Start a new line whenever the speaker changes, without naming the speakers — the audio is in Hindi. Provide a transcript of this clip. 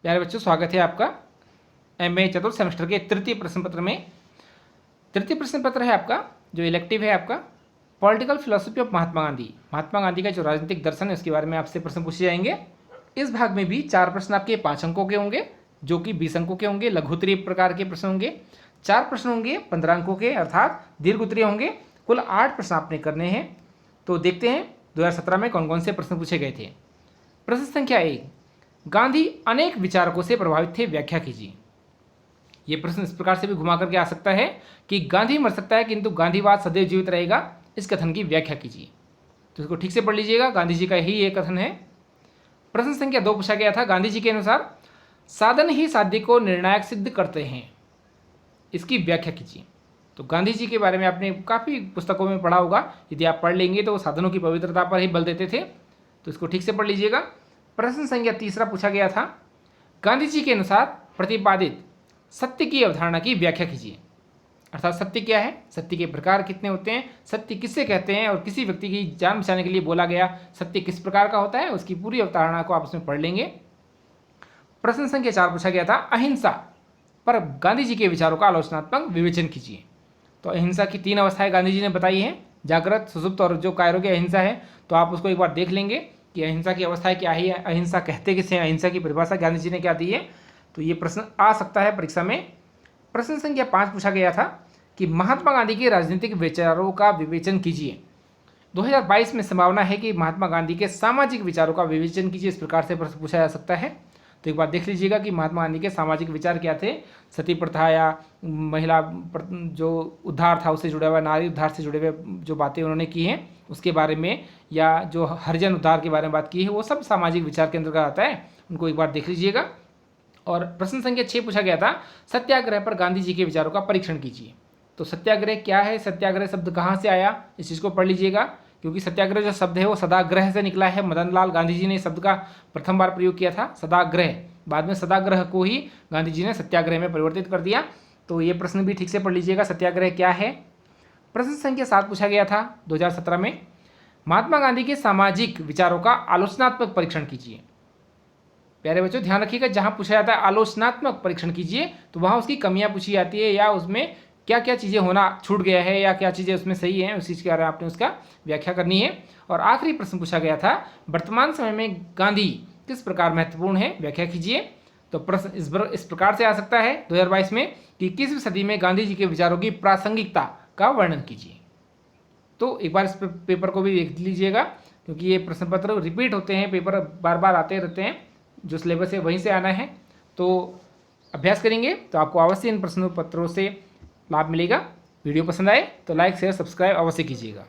प्यारे बच्चों, स्वागत है आपका एमए चतुर्थ सेमेस्टर के तृतीय प्रश्न पत्र में। तृतीय प्रश्न पत्र है आपका जो इलेक्टिव है आपका political philosophy of Mahatma Gandhi. Mahatma Gandhi का जो राजनीतिक दर्शन है उसके बारे में आपसे प्रश्न पूछे जाएंगे। इस भाग में भी 4 प्रश्न आपके 5 अंकों के होंगे, जो कि 20 अंकों के होंगे। लघुत्तरीय प्रकार के प्रश्न होंगे। 4 प्रश्न होंगे 15 अंकों के, अर्थात दीर्घोत्तरीय होंगे। कुल 8 प्रश्न आपने करने हैं। तो देखते हैं 2017 में कौन कौन से प्रश्न पूछे गए थे। प्रश्न संख्या 1, गांधी अनेक विचारकों से प्रभावित थे, व्याख्या कीजिए। यह प्रश्न इस प्रकार से भी घुमा करके आ सकता है कि गांधी मर सकता है किंतु गांधीवाद सदैव जीवित रहेगा, इस कथन की व्याख्या कीजिए। तो इसको ठीक से पढ़ लीजिएगा, गांधी जी का ही ये कथन है। प्रश्न संख्या 2 पूछा गया था, गांधी जी के अनुसार साधन ही साध्य को निर्णायक सिद्ध करते हैं, इसकी व्याख्या कीजिए। तो गांधी जी के बारे में आपने काफ़ी पुस्तकों में पढ़ा होगा, यदि आप पढ़ लेंगे तो वो साधनों की पवित्रता पर ही बल देते थे। तो इसको ठीक से पढ़ लीजिएगा। प्रश्न संख्या 3 पूछा गया था, गांधी जी के अनुसार प्रतिपादित सत्य की अवधारणा की व्याख्या कीजिए। अर्थात सत्य क्या है, सत्य के प्रकार कितने होते हैं, सत्य किससे कहते हैं और किसी व्यक्ति की जान बचाने के लिए बोला गया सत्य किस प्रकार का होता है, उसकी पूरी अवधारणा को आप उसमें पढ़ लेंगे। प्रश्न संख्या 4 पूछा गया था, अहिंसा पर गांधी जी के विचारों का आलोचनात्मक विवेचन कीजिए। तो अहिंसा की 3 अवस्थाएं गांधी जी ने बताई हैं, जागृत, सुषुप्त और जो कायरोग्य अहिंसा है। तो आप उसको एक बार देख लेंगे कि अहिंसा की अवस्थाएं क्या है, अहिंसा कहते किसे हैं, अहिंसा की परिभाषा गांधी जी ने क्या दी है। तो ये प्रश्न आ सकता है परीक्षा में। प्रश्न संख्या 5 पूछा गया था कि महात्मा गांधी के राजनीतिक विचारों का विवेचन कीजिए। 2022 में संभावना है कि महात्मा गांधी के सामाजिक विचारों का विवेचन कीजिए, इस प्रकार से प्रश्न पूछा जा सकता है। तो एक बार देख लीजिएगा कि महात्मा गांधी के सामाजिक विचार क्या थे। सती प्रथा या महिला जो उद्धार था उससे जुड़े हुए, नारी उद्धार से जुड़े हुए जो बातें उन्होंने की हैं उसके बारे में, या जो हरिजन उद्धार के बारे में बात की है, वो सब सामाजिक विचार के अंतर्गत आता है। उनको एक बार देख लीजिएगा। और प्रश्न संख्या 6 पूछा गया था, सत्याग्रह पर गांधी जी के विचारों का परीक्षण कीजिए। तो सत्याग्रह क्या है, सत्याग्रह शब्द कहाँ से आया, इस चीज़ को पढ़ लीजिएगा, क्योंकि सत्याग्रह जो शब्द है वो सदाग्रह से निकला है। मदन लाल गांधी जी ने शब्द का प्रथम बार प्रयोग किया था, सदाग्रह। बाद में सदाग्रह को ही गांधी जी ने सत्याग्रह में परिवर्तित कर दिया। तो ये प्रश्न भी ठीक से पढ़ लीजिएगा, सत्याग्रह क्या है। प्रश्न संख्या 7 पूछा गया था 2017 में, महात्मा गांधी के सामाजिक विचारों का आलोचनात्मक परीक्षण कीजिए। प्यारे बच्चों ध्यान रखिएगा, जहाँ पूछा जाता है आलोचनात्मक परीक्षण कीजिए तो वहाँ उसकी कमियाँ पूछी जाती है, या उसमें क्या क्या चीज़ें होना छूट गया है या क्या चीज़ें उसमें सही हैं, उस चीज़ के बारे में आपने उसका व्याख्या करनी है। और आखिरी प्रश्न पूछा गया था, वर्तमान समय में गांधी किस प्रकार महत्वपूर्ण है, व्याख्या कीजिए। तो प्रश्न इस प्रकार से आ सकता है 2022 में कि 21वीं सदी में गांधी जी के विचारों की प्रासंगिकता का वर्णन कीजिए। तो एक बार इस पेपर को भी देख लीजिएगा, क्योंकि ये प्रश्न पत्र रिपीट होते हैं, पेपर बार बार आते रहते हैं, जो सिलेबस है वहीं से आना है। तो अभ्यास करेंगे तो आपको अवश्य इन प्रश्न पत्रों से लाभ मिलेगा। वीडियो पसंद आए तो लाइक शेयर सब्सक्राइब अवश्य कीजिएगा।